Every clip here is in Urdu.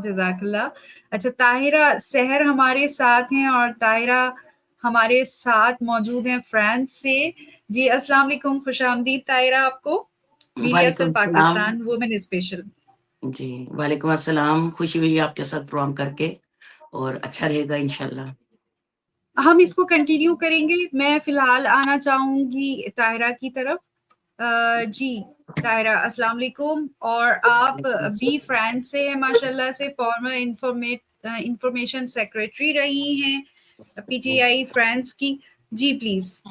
جزاک اللہ. اچھا طاہرہ سحر ہمارے ساتھ ہیں اور طاہرہ ہمارے ساتھ موجود ہیں فرانس سے. جی السلام علیکم، خوش آمدید طاہرہ آپ کو میڈیا وعلیکم سیل السلام. Pakistan women special. جی وعلیکم السلام، خوشی ہوئی آپ کے ساتھ پروگرام کر کے اور اچھا رہے گا انشاءاللہ. ہم اس کو کنٹینیو کریں گے. میں فی الحال آنا چاہوں گی طاہرہ کی طرف. جی طاہرہ السلام علیکم. اور آپ وعلیکم بھی السلام. فرانس سے ہیں ماشاء اللہ سے، فارمر انفارمیشن سیکریٹری رہی ہیں پی ٹی آئی فرانس کی. جی پلیز.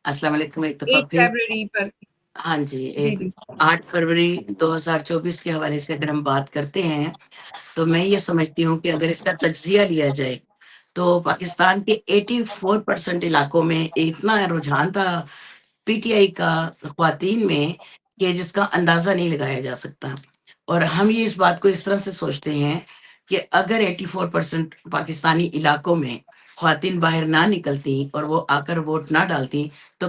السلام علیکم ایک دفعہ ایک پھر. لائبریری پر. ہاں جی، جی ایک جی 8 فروری 2024 کے حوالے سے اگر ہم بات کرتے ہیں تو میں یہ سمجھتی ہوں کہ اگر اس کا تجزیہ لیا جائے تو پاکستان کے 84% علاقوں میں اتنا رجحان تھا پی ٹی آئی کا خواتین میں کہ جس کا اندازہ نہیں لگایا جا سکتا. اور ہم یہ اس بات کو اس طرح سے سوچتے ہیں کہ اگر 84% پاکستانی علاقوں میں خواتین باہر نہ نکلتی اور وہ آ کر ووٹ نہ ڈالتی تو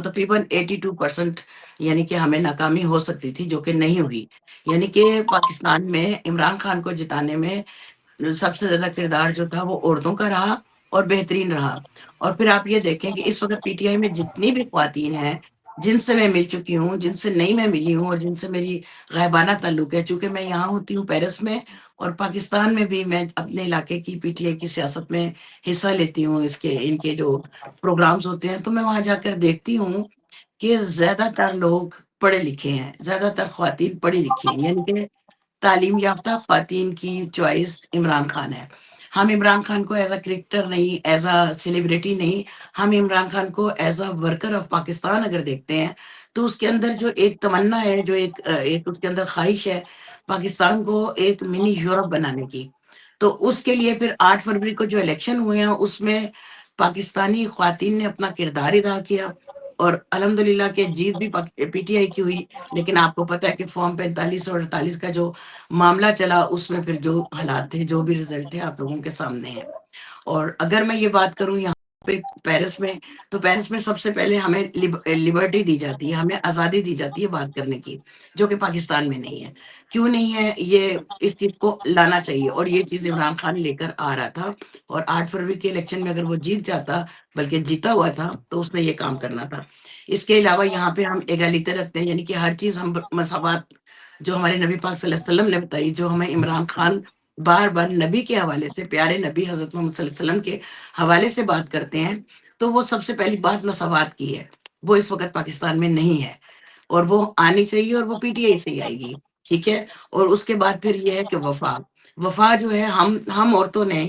تقریباً 82% یعنی کہ ہمیں ناکامی ہو سکتی تھی، جو کہ نہیں ہوئی. یعنی کہ پاکستان میں عمران خان کو جتانے میں سب سے زیادہ کردار جو تھا وہ عورتوں کا رہا اور بہترین رہا. اور پھر آپ یہ دیکھیں کہ اس وقت پی ٹی آئی میں جتنی بھی خواتین ہیں جن سے میں مل چکی ہوں، جن سے نہیں میں ملی ہوں اور جن سے میری غائبانہ تعلق ہے، چونکہ میں یہاں ہوتی ہوں پیرس میں اور پاکستان میں بھی میں اپنے علاقے کی پی ٹی آئی کی سیاست میں حصہ لیتی ہوں. ان کے جو پروگرامز ہوتے ہیں تو میں وہاں جا کر دیکھتی ہوں کہ زیادہ تر لوگ پڑھے لکھے ہیں، زیادہ تر خواتین پڑھی لکھی ہیں. یعنی کہ تعلیم یافتہ خواتین کی چوائس عمران خان ہے. ہم عمران خان کو ایز اے کرکٹر نہیں، ایز اے سیلیبریٹی نہیں، ہم عمران خان کو as a worker of Pakistan اگر دیکھتے ہیں تو اس کے اندر جو ایک تمنا ہے، جو ایک اس کے اندر خواہش ہے پاکستان کو ایک منی یورپ بنانے کی. تو اس کے لیے پھر 8 فروری کو جو الیکشن ہوئے ہیں اس میں پاکستانی خواتین نے اپنا کردار ادا کیا اور الحمدللہ کہ جیت بھی پی ٹی آئی کی ہوئی. لیکن آپ کو پتا ہے کہ فارم 45 اور 48 کا جو معاملہ چلا اس میں پھر جو حالات تھے، جو بھی رزلٹ تھے آپ لوگوں کے سامنے ہیں. اور اگر میں یہ بات کروں یہاں پہ پیرس میں، تو پیرس میں سب سے پہلے ہمیں لبرٹی دی جاتی ہے، ہمیں آزادی دی جاتی ہے بات کرنے کی، جو کہ پاکستان میں نہیں ہے. کیوں نہیں ہے؟ یہ اس چیز کو لانا چاہیے اور یہ چیز عمران خان لے کر آ رہا تھا. اور 8 فروری کے الیکشن میں اگر وہ جیت جاتا، بلکہ جیتا ہوا تھا، تو اس نے یہ کام کرنا تھا. اس کے علاوہ یہاں پہ ہم ایگالیٹر رکھتے ہیں، یعنی کہ ہر چیز ہم مساوات جو ہمارے نبی پاک صلی اللہ علیہ وسلم نے بتائی، جو ہمیں عمران خان بار بار نبی کے حوالے سے، پیارے نبی حضرت محمد صلی اللہ علیہ وسلم کے حوالے سے بات کرتے ہیں، تو وہ سب سے پہلی بات مساوات کی ہے. وہ اس وقت پاکستان میں نہیں ہے اور وہ آنی چاہیے اور وہ پی ٹی آئی سے ہی آئے گی. ٹھیک ہے. اور اس کے بعد پھر یہ ہے کہ وفا جو ہے، ہم عورتوں نے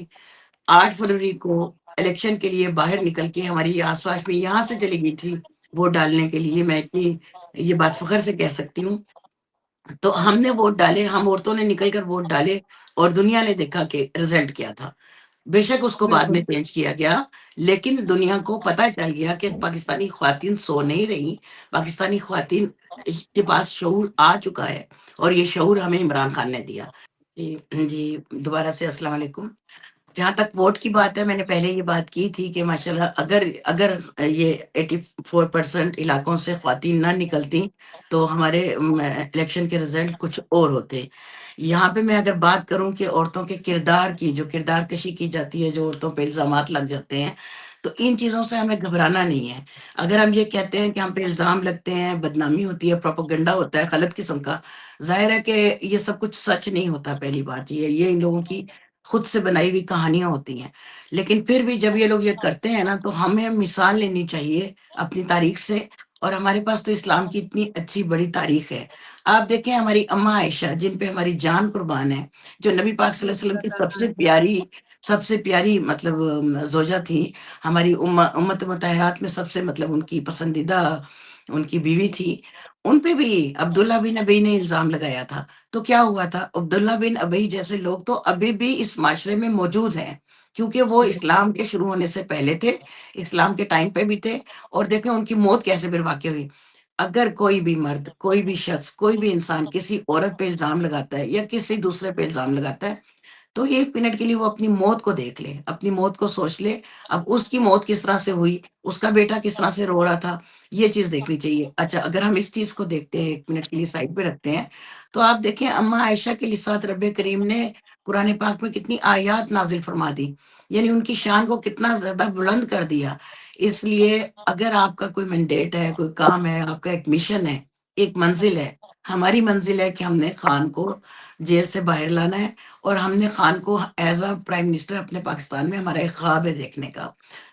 8 فروری کو الیکشن کے لیے باہر نکل کے ہماری آس پاس میں یہاں سے چلی گئی تھی ووٹ ڈالنے کے لیے. میں اتنی یہ بات فخر سے کہہ سکتی ہوں. تو ہم نے ووٹ ڈالے، ہم عورتوں نے نکل کر ووٹ ڈالے اور دنیا نے دیکھا کہ رزلٹ کیا تھا. بے شک اس کو بعد بالکل میں چینج کیا گیا، لیکن دنیا کو پتہ چل گیا کہ پاکستانی خواتین سو نہیں رہی. پاکستانی خواتین کے پاس شعور آ چکا ہے اور یہ شعور ہمیں عمران خان نے دیا. جی دوبارہ سے السلام علیکم. جہاں تک ووٹ کی بات ہے، میں نے پہلے یہ بات کی تھی کہ ماشاءاللہ اگر یہ 84% علاقوں سے خواتین نہ نکلتی تو ہمارے الیکشن کے رزلٹ کچھ اور ہوتے. یہاں پہ میں اگر بات کروں کہ عورتوں کے کردار کی جو کردار کشی کی جاتی ہے، جو عورتوں پہ الزامات لگ جاتے ہیں، تو ان چیزوں سے ہمیں گھبرانا نہیں ہے. اگر ہم یہ کہتے ہیں کہ ہم پہ الزام لگتے ہیں، بدنامی ہوتی ہے، پروپیگنڈا ہوتا ہے غلط قسم کا، ظاہر ہے کہ یہ سب کچھ سچ نہیں ہوتا. پہلی بات یہ ان لوگوں کی خود سے بنائی ہوئی کہانیاں ہوتی ہیں. لیکن پھر بھی جب یہ لوگ یہ کرتے ہیں نا، تو ہمیں مثال لینی چاہیے اپنی تاریخ سے. اور ہمارے پاس تو اسلام کی اتنی اچھی بڑی تاریخ ہے. آپ دیکھیں ہماری اماں عائشہ، جن پہ ہماری جان قربان ہے، جو نبی پاک صلی اللہ علیہ وسلم کی سب سے پیاری مطلب زوجہ تھی، ہماری امت مطہرات میں سب سے مطلب ان کی پسندیدہ ان کی بیوی تھی. ان پہ بھی عبداللہ بن ابی نے الزام لگایا تھا. تو کیا ہوا تھا؟ عبداللہ بن ابی جیسے لوگ تو ابھی بھی اس معاشرے میں موجود ہیں، کیونکہ وہ اسلام کے شروع ہونے سے پہلے تھے، اسلام کے ٹائم پہ بھی تھے. اور دیکھیں ان کی موت کیسے پھر واقع ہوئی. اگر کوئی بھی مرد، کوئی بھی شخص، کوئی بھی انسان کسی عورت پہ الزام لگاتا ہے یا کسی دوسرے پہ الزام لگاتا ہے تو 1 منٹ کے لیے وہ اپنی موت کو دیکھ لے، اپنی موت کو سوچ لے، اب اس کی موت کس طرح سے ہوئی، اس کا بیٹا کس طرح سے رو رہا تھا، یہ چیز دیکھنی چاہیے۔ اچھا، اگر ہم اس چیز کو دیکھتے ہیں، 1 منٹ کے لیے سائڈ پہ رکھتے ہیں، تو آپ دیکھیں اما عائشہ کے ساتھ رب کریم نے قرآن پاک میں کتنی آیات نازل فرما دی، یعنی ان کی شان کو کتنا زیادہ بلند کر دیا۔ اس لیے اگر آپ کا کوئی مینڈیٹ ہے، کوئی کام ہے، آپ کا ایک مشن ہے، ایک منزل ہے، ہماری منزل ہے کہ ہم نے خان کو جیل سے باہر لانا ہے، اور ہم نے خان کو ایز اے پرائم منسٹر اپنے پاکستان میں، ہمارا ایک خواب ہے دیکھنے کا،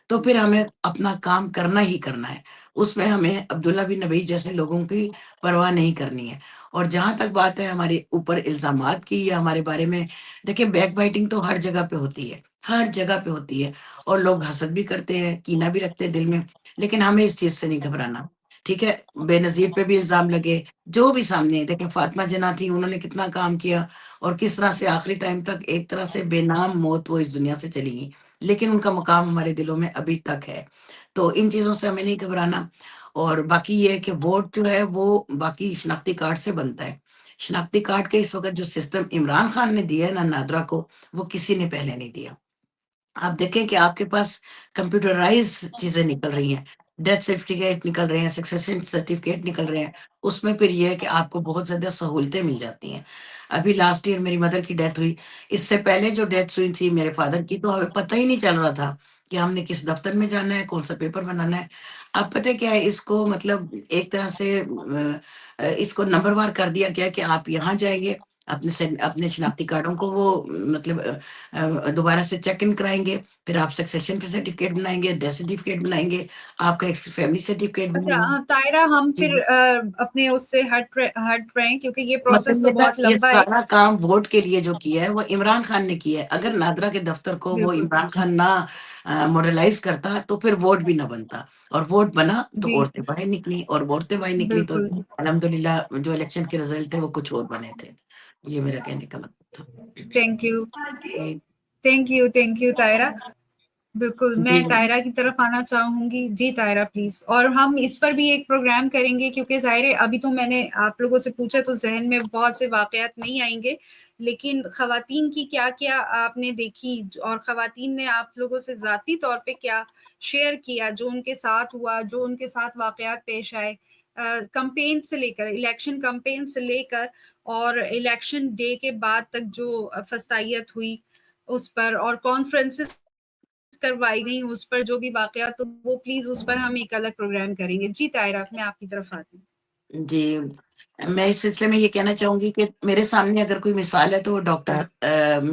تو پھر ہمیں اپنا کام کرنا ہی کرنا ہے۔ اس میں ہمیں عبداللہ بن نبی جیسے لوگوں کی پرواہ نہیں کرنی ہے۔ اور جہاں تک بات ہے ہمارے اوپر الزامات کی یا ہمارے بارے میں، دیکھیں بیک بائٹنگ تو ہر جگہ پہ ہوتی ہے، ہر جگہ پہ ہوتی ہے، اور لوگ حسد بھی کرتے ہیں، کینہ بھی رکھتے ہیں دل میں، لیکن ہمیں اس چیز سے نہیں گھبرانا، ٹھیک ہے؟ بے نظیر پہ بھی الزام لگے، جو بھی سامنے ہے، دیکھیں فاطمہ جناح تھی، انہوں نے کتنا کام کیا، اور کس طرح سے آخری ٹائم تک ایک طرح سے بے نام موت وہ اس دنیا سے چلی گئی، لیکن ان کا مقام ہمارے دلوں میں ابھی تک ہے۔ تو ان چیزوں سے ہمیں نہیں گھبرانا۔ اور باقی یہ ہے کہ ووٹ جو ہے وہ باقی شناختی کارڈ سے بنتا ہے۔ شناختی کارڈ کے اس وقت جو سسٹم عمران خان نے دیا ہے نا نادرا کو، وہ کسی نے پہلے نہیں دیا۔ آپ دیکھیں کہ آپ کے پاس کمپیوٹرائز چیزیں نکل رہی ہیں، ڈیتھ سرٹیفکیٹ نکل رہے ہیں، سکسیشن سرٹیفکیٹ نکل رہے ہیں، اس میں پھر یہ ہے کہ آپ کو بہت زیادہ سہولتیں مل جاتی ہیں۔ ابھی لاسٹ ایئر میری مدر کی ڈیتھ ہوئی، اس سے پہلے جو ڈیتھ ہوئی تھی میرے فادر کی، تو ہمیں پتہ ہی نہیں چل رہا تھا کہ ہم نے کس دفتر میں جانا ہے، کون سا پیپر بنانا ہے۔ آپ پتہ کیا ہے، اس کو مطلب ایک طرح سے اس کو نمبر وار کر دیا گیا کہ آپ یہاں جائیں گے، اپنے شناختی کارڈوں کو وہ مطلب دوبارہ سے چیک ان کرائیں گے، پھر آپ سکسیشن سرٹیفکیٹ بنائیں گے، ڈیتھ سرٹیفکیٹ بنائیں گے، آپ کا ایک فیملی سرٹیفکیٹ اچھا بنے گا۔ طاہرہ، ہم جی، پھر اپنے اس سے ہٹ رہے ہیں کیونکہ یہ پروسیس مطلب تو یہ تھا بہت یہ لمبا ہے۔ سارا کام ووٹ کے لیے جو کیا ہے وہ عمران خان نے کیا ہے۔ اگر نادرا کے دفتر کو وہ بالکل عمران خان نہ ماڈلائز کرتا تو پھر ووٹ بھی نہ بنتا، اور ووٹ بنا تو جی عورتیں باہر نکلی، اور عورتیں باہر نکلی تو بالکل۔ الحمدللہ جو الیکشن کے رزلٹ تھے وہ کچھ اور بنے تھے۔ یہ میرا کہنے کا مطلب تھا۔ تھینک یو، جی تھینک یو طاہرہ۔ بالکل، میں جی طاہرہ کی طرف آنا چاہوں گی۔ جی طاہرہ پلیز، اور ہم اس پر بھی ایک پروگرام کریں گے کیونکہ ظاہر ہے ابھی تو میں نے آپ لوگوں سے پوچھا تو ذہن میں بہت سے واقعات نہیں آئیں گے، لیکن خواتین کی کیا کیا آپ نے دیکھی، اور خواتین نے آپ لوگوں سے ذاتی طور پہ کیا شیئر کیا جو ان کے ساتھ ہوا، جو ان کے ساتھ واقعات پیش آئے، کمپین سے لے کر، الیکشن کمپین سے لے کر اور الیکشن ڈے کے بعد تک جو فستائیت ہوئی اس پر، اور کانفرنسز کروائی گئی اس پر جو بھی واقعات، تو وہ پلیز اس پر ہم ایک الگ پروگرام کریں گے۔ جی طاہرہ، میں آپ کی طرف آتی ہوں۔ جی، میں اس سلسلے میں یہ کہنا چاہوں گی کہ میرے سامنے اگر کوئی مثال ہے تو وہ ڈاکٹر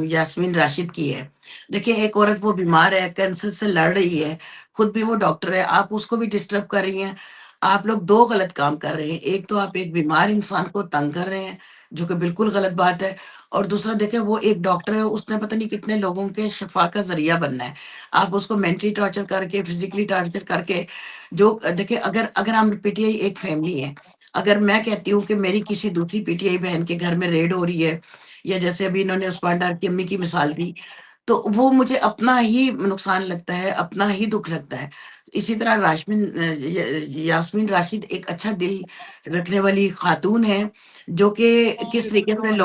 یاسمین راشد کی ہے۔ دیکھیں ایک عورت وہ بیمار ہے، کینسر سے لڑ رہی ہے، خود بھی وہ ڈاکٹر ہے، آپ اس کو بھی ڈسٹرب کر رہی ہیں۔ آپ لوگ دو غلط کام کر رہے ہیں، ایک تو آپ ایک بیمار انسان کو تنگ کر رہے ہیں جو کہ بالکل غلط بات ہے، اور دوسرا دیکھیں وہ ایک ڈاکٹر ہے، اس نے پتہ نہیں کتنے لوگوں کے شفا کا ذریعہ بننا ہے۔ آپ اس کو مینٹلی ٹارچر کر کے، فزیکلی ٹارچر کر کے، جو دیکھیں اگر ہم پی ٹی آئی ایک فیملی ہے، اگر میں کہتی ہوں کہ میری کسی دوسری پی ٹی آئی بہن کے گھر میں ریڈ ہو رہی ہے، یا جیسے ابھی انہوں نے عثمان ڈار کی امی کی مثال دی، تو وہ مجھے اپنا ہی نقصان لگتا ہے، اپنا ہی دکھ لگتا ہے۔ اسی طرح یاسمین راشد ایک اچھا دل رکھنے والی خاتون ہے، جو کہ کس طریقے سے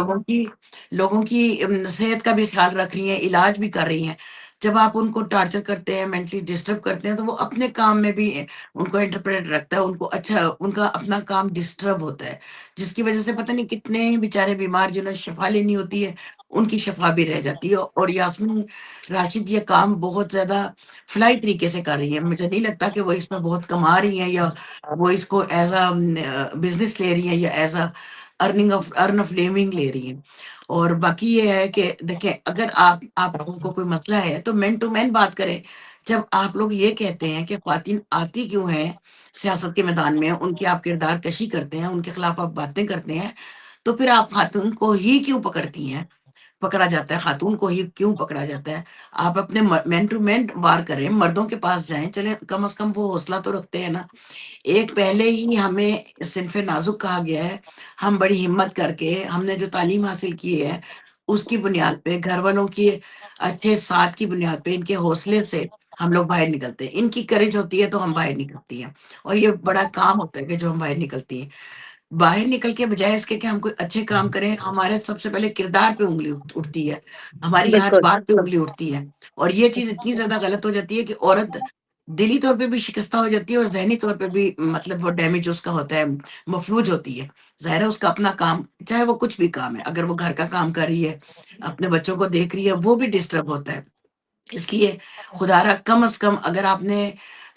لوگوں کی صحت کا بھی خیال رکھ رہی ہیں، علاج بھی کر رہی ہیں۔ جب آپ ان کو ٹارچر کرتے ہیں، مینٹلی ڈسٹرب کرتے ہیں، تو وہ اپنے کام میں بھی ان کو انٹرپریٹ رکھتا ہے، ان کو اچھا ان کا اپنا کام ڈسٹرب ہوتا ہے، جس کی وجہ سے پتہ نہیں کتنے بیچارے بیمار جنہوں نے شفا لینی ہوتی ہے ان کی شفا بھی رہ جاتی ہے۔ اور یاسمین راشد یہ کام بہت زیادہ فلائی طریقے سے کر رہی ہے، مجھے نہیں لگتا کہ وہ اس میں بہت کما رہی ہیں، یا وہ اس کو ایز اے بزنس لے رہی ہیں، یا as a earn of living لے رہی ہیں۔ اور باقی یہ ہے کہ دیکھیں اگر آپ لوگوں کو کوئی مسئلہ ہے تو مین ٹو مین بات کریں۔ جب آپ لوگ یہ کہتے ہیں کہ خواتین آتی کیوں ہیں سیاست کے میدان میں، ان کی آپ کردار کشی کرتے ہیں، ان کے خلاف آپ باتیں کرتے ہیں، تو پھر آپ خاتون کو ہی کیوں پکڑتی ہیں، پکڑا جاتا ہے، خاتون کو ہی کیوں پکڑا جاتا ہے؟ آپ اپنے مین ٹو مین وار کریں، مردوں کے پاس جائیں، چلیں کم از کم وہ حوصلہ تو رکھتے ہیں نا۔ ایک پہلے ہی ہمیں صنف نازک کہا گیا ہے، ہم بڑی ہمت کر کے ہم نے جو تعلیم حاصل کی ہے اس کی بنیاد پہ، گھر والوں کی اچھے ساتھ کی بنیاد پہ، ان کے حوصلے سے ہم لوگ باہر نکلتے ہیں، ان کی کریج ہوتی ہے تو ہم باہر نکلتی ہیں، اور یہ بڑا کام ہوتا ہے کہ جو ہم باہر نکلتی ہیں۔ باہر نکل کے بجائے اس کے کہ ہم کوئی اچھے کام کریں، ہمارے سب سے پہلے کردار پہ انگلی اٹھتی ہے، ہماری ہر بالکل بات پہ انگلی اٹھتی ہے، اور یہ چیز اتنی زیادہ غلط ہو جاتی ہے کہ عورت دلی طور پہ بھی شکستہ ہو جاتی ہے اور ذہنی طور پہ بھی مطلب وہ ڈیمیج اس کا ہوتا ہے، مفلوج ہوتی ہے. ظاہر ہے اس کا اپنا کام، چاہے وہ کچھ بھی کام ہے، اگر وہ گھر کا کام کر رہی ہے، اپنے بچوں کو دیکھ رہی ہے، وہ بھی ڈسٹرب ہوتا ہے. اس لیے خدا را کم از کم اگر آپ نے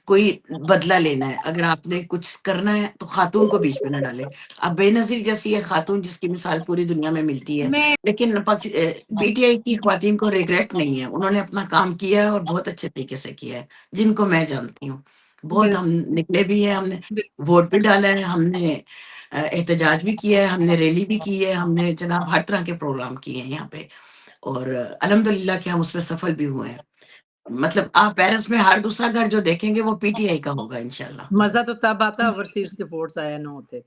کوئی بدلہ لینا ہے، اگر آپ نے کچھ کرنا ہے تو خاتون کو بیچ میں نہ ڈالے. اب بے نظیر جیسی ایک خاتون جس کی مثال پوری دنیا میں ملتی ہے، میں لیکن پی ٹی آئی کی خواتین کو ریگریٹ نہیں ہے، انہوں نے اپنا کام کیا ہے اور بہت اچھے طریقے سے کیا ہے، جن کو میں جانتی ہوں. بہت ہم نکلے بھی ہیں، ہم نے ووٹ بھی ڈالا ہے، ہم نے احتجاج بھی کیا ہے، ہم نے ریلی بھی کی ہے، ہم نے جناب ہر طرح کے پروگرام کیے ہیں یہاں پہ، اور الحمدللہ کہ ہم اس میں سفل بھی ہوئے ہیں. مطلب آپ پیرس میں ہر دوسرا گھر جو دیکھیں گے وہ پی ٹی آئی کا ہوگا انشاءاللہ. مزہ تو تب آتا اوورسیز کے ووٹس آیا نہ ہوتے.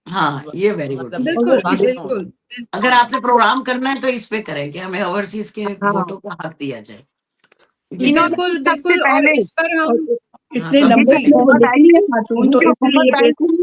ہاں یہ ویری گڈ. بالکل بالکل اگر آپ نے پروگرام کرنا ہے تو اس پہ کریں کہ ہمیں اوورسیز کے ہاں ووٹوں کا حق دیا جائے. جی انہوں بتائیں. نے بالکل سب سے بالکل. اور پہلے اس پر ہم ہاں اتنے سب سے لمبے جی سے وہ پہلے دیکھی ہے خاتون تو ان اس کو لیے آئی تھی،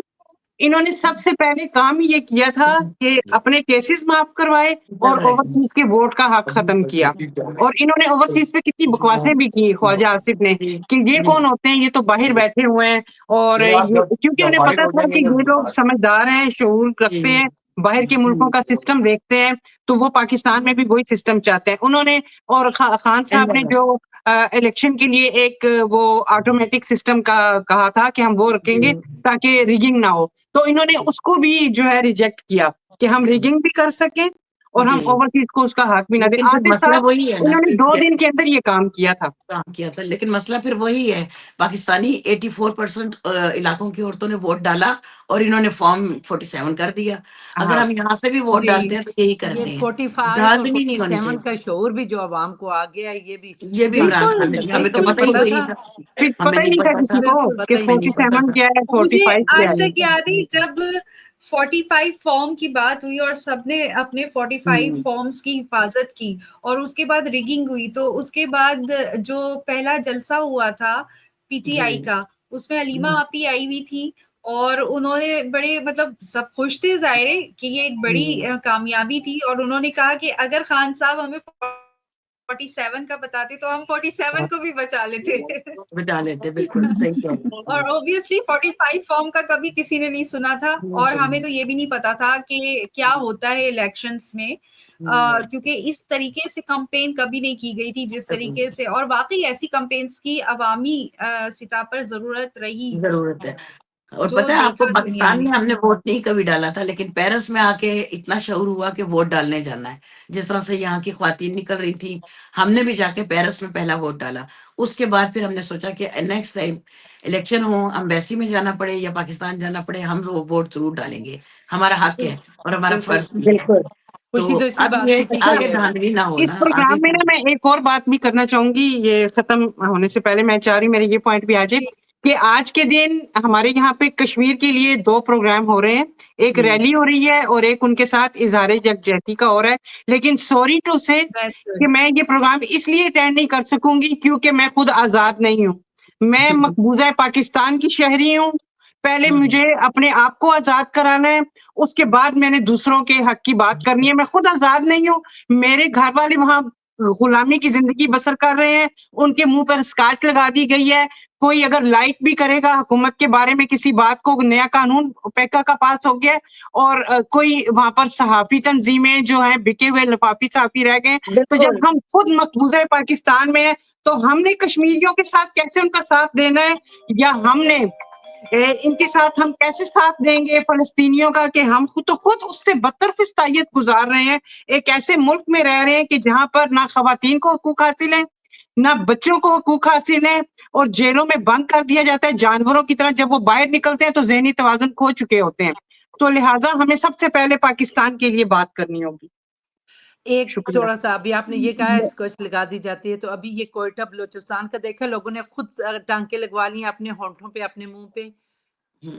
انہوں نے سب سے پہلے کام یہ کیا تھا کہ اپنے کیسز معاف کروائے اور اوورسیز کے ووٹ کا حق ختم کیا. اور انہوں نے اوورسیز پہ کتنی بکواسیں بھی کی خواجہ آصف نے کہ یہ کون ہوتے ہیں، یہ تو باہر بیٹھے ہوئے ہیں، اور کیونکہ انہیں پتا تھا کہ یہ لوگ سمجھدار ہیں، شعور رکھتے ہیں، باہر کے ملکوں کا سسٹم دیکھتے ہیں، تو وہ پاکستان میں بھی وہی سسٹم چاہتے ہیں انہوں نے. اور خان صاحب نے جو الیکشن کے لیے ایک وہ آٹومیٹک سسٹم کا کہا تھا کہ ہم وہ رکھیں گے تاکہ ریگنگ نہ ہو، تو انہوں نے اس کو بھی جو ہے ریجیکٹ کیا کہ ہم ریگنگ بھی کر سکیں اور ہم جی، اوورسیز کو اس کا حق بھی نہ دیں. لیکن پھر آصف مسئلہ صاحب وہی ہے نا انہوں نے کہ 2 دن کے اندر یہ کام کیا تھا. کام کیا تھا، لیکن مسئلہ پھر وہی ہے، پاکستانی 84% علاقوں کی عورتوں نے ووٹ ڈالا اور انہوں نے فارم 47 کر دیا. اگر ہاں ہم یہاں سے بھی ووٹ جی ڈالتے ہیں تو یہی یہ کرتے ہیں. 45 اور برادری نہیں ہونی 47 چاہیے، کا شعور بھی جو عوام کو آ گیا یہ بھی یہ بھی عمران بالکل خان نے دیا، ہمیں تو بالکل پتہ ہی پتا کوئی تھا. نہیں تھا. پھر ہمیں پتہ ہی نہیں نہیں تھا پتا کسی تھا، کو بالکل. کہ پتہ ہی نہیں پتا 47 تھا. کیا ہے، مجھے 45 کیا آج ہے. تک یاد ہے جب 45 فارم کی بات ہوئی اور سب نے اپنے 45 فارمز کی حفاظت کی اور اس کے بعد ریگنگ ہوئی، تو اس کے بعد جو پہلا جلسہ ہوا تھا پی ٹی آئی کا، اس میں علیمہ آپی آئی ہوئی تھی اور انہوں نے بڑے مطلب سب خوش تھے ظاہر ہے کہ یہ ایک بڑی کامیابی تھی، اور انہوں نے کہا کہ اگر خان صاحب ہمیں 47 کا بتاتے تو ہم 47 کو بھی بچا لیتے. بچا لیتے. بالکل صحیح کہہ رہے ہیں. اور اوبیسلی 45 فارم کا کبھی کسی نے نہیں سنا تھا، اور ہمیں تو یہ بھی نہیں پتا تھا کہ کیا ہوتا ہے الیکشنز میں، کیونکہ اس طریقے سے کمپین کبھی نہیں کی گئی تھی جس طریقے سے، اور واقعی ایسی کمپینز کی عوامی سطح پر ضرورت رہی ضرورت ہے. اور جو پتہ ہے آپ کو دیکھا دنیا پاکستان نے. میں ہم نے ووٹ نہیں کبھی ڈالا تھا، لیکن پیرس میں آ کے اتنا شعور ہوا کہ ووٹ ڈالنے جانا ہے. جس طرح سے یہاں کی خواتین نکل رہی تھی، ہم نے بھی جا کے پیرس میں پہلا ووٹ ڈالا. اس کے بعد پھر ہم نے سوچا کہ نیکسٹ ٹائم الیکشن ہو، امبیسی میں جانا پڑے یا پاکستان جانا پڑے، ہم وہ ووٹ ضرور ڈالیں گے، ہمارا حق ہے اور ہمارا بالکل. فرض بھی ہے. بالکل. خوشی تو تو اسی اب بات یہ کی تھی آگے کہ دھاندلی نہ اس ہونا پروگرام آگے. میں نا میں ایک اور بات بھی کرنا چاہوں گی، یہ ختم ہونے سے پہلے میں چاہ رہی میرے یہ پوائنٹ بھی آ جائے کہ آج کے دن ہمارے یہاں پہ کشمیر کے لیے 2 پروگرام ہو رہے ہیں، ایک ریلی ہو رہی ہے اور ایک ان کے ساتھ اظہار یکجہتی کا ہو رہا ہے. لیکن سوری ٹو سے کہ میں یہ پروگرام اس لیے اٹینڈ نہیں کر سکوں گی کیونکہ میں خود آزاد نہیں ہوں، میں مقبوضہ پاکستان کی شہری ہوں. پہلے مجھے اپنے آپ کو آزاد کرانا ہے، اس کے بعد میں نے دوسروں کے حق کی بات کرنی ہے. میں خود آزاد نہیں ہوں، میرے گھر والے وہاں غلامی کی زندگی بسر کر رہے ہیں، ان کے منہ پر اسکاچ لگا دی گئی ہے. کوئی اگر لائک بھی کرے گا حکومت کے بارے میں کسی بات کو، نیا قانون پیکا کا پاس ہو گیا ہے، اور کوئی وہاں پر صحافی تنظیمیں جو ہیں بکے ہوئے لفافی صحافی رہ گئے. تو جب ہم خود مقبوضہ پاکستان میں ہیں تو ہم نے کشمیریوں کے ساتھ کیسے ان کا ساتھ دینا ہے، یا ہم نے ان کے ساتھ ہم کیسے ساتھ دیں گے فلسطینیوں کا کہ ہم خود اس سے بدتر فستائیت گزار رہے ہیں. ایک ایسے ملک میں رہ رہے ہیں کہ جہاں پر نہ خواتین کو حقوق حاصل ہیں، نہ بچوں کو حقوق حاصل ہیں، اور جیلوں میں بند کر دیا جاتا ہے جانوروں کی طرح. جب وہ باہر نکلتے ہیں تو ذہنی توازن کھو چکے ہوتے ہیں. تو لہٰذا ہمیں سب سے پہلے پاکستان کے لیے بات کرنی ہوگی. ایک شکریہ. تھوڑا سا ابھی آپ نے یہ کہا ہے اسکچ لگا دی جاتی ہے، تو ابھی یہ کوئٹہ بلوچستان کا دیکھا، لوگوں نے خود ٹانکے لگوا لی ہیں اپنے ہونٹوں پہ، اپنے منہ پہ،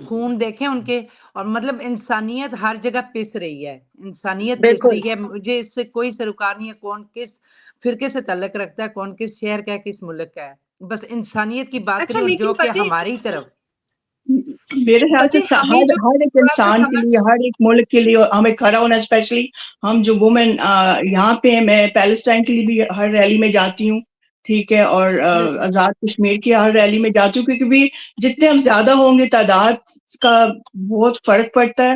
خون دیکھیں ان کے. اور مطلب انسانیت ہر جگہ پس رہی ہے، انسانیت پس رہی ہے. مجھے اس سے کوئی سروکار نہیں ہے کون کس فرقے سے تعلق رکھتا ہے، کون کس شہر کا ہے، کس ملک کا ہے. بس انسانیت کی بات اچھا کریں، اور لیکن جو کہ پتہ ہے ہماری طرف میرے خیال سے بلکہ ہمیں جو ہر ایک تھوڑا سا انسان کے لیے، ہر ایک ملک کے لیے ہمیں کھڑا ہونا، اسپیشلی ہم جو وومن یہاں پہ ہیں. میں پیلسٹائن کے لیے بھی ہر ریلی میں جاتی ہوں، ٹھیک ہے، اور آزاد کشمیر کی ہر ریلی میں جاتی ہوں، کیونکہ بھی جتنے ہم زیادہ ہوں گے تعداد کا بہت فرق پڑتا ہے.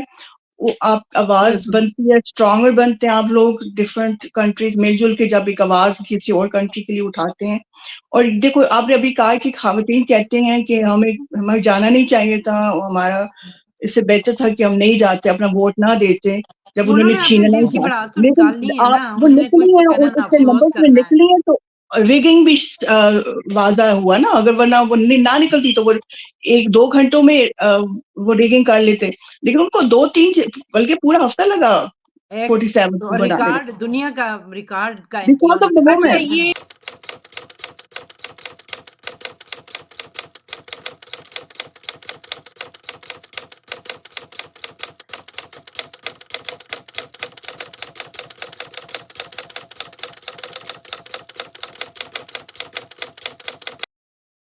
آپ آواز بنتی ہے، اسٹرانگر بنتے ہیں آپ لوگ. ڈفرینٹ کنٹریز مل جل کے جب ایک آواز کسی اور کنٹری کے لیے اٹھاتے ہیں. اور دیکھو آپ نے ابھی کہا کہ خواتین کہتے ہیں کہ ہمیں جانا نہیں چاہیے تھا، ہمارا اس سے بہتر تھا کہ ہم نہیں جاتے، اپنا ووٹ نہ دیتے جب انہوں نے اپنے چھینا دل نہیں کی تھا. بڑاس تو لیکن نکالنی ہے نا، آپ وہ انہوں نے نکلی کچھ تو ہیں، کہنا نا، اس کے افسوس نمبر میں کرنا ہے. نکلی ہیں، تو ریگنگ بھی واضح ہوا نا. اگر ورنہ وہ نہ نکلتی تو وہ 1-2 گھنٹوں میں وہ ریگنگ کر لیتے. لیکن ان کو 2-3 بلکہ پورا ہفتہ لگا ایک 47 کو بنانے میں. ریکارڈ، دنیا کا ریکارڈ قائم کیا Because of the انہوں نے. اچھا women. یہ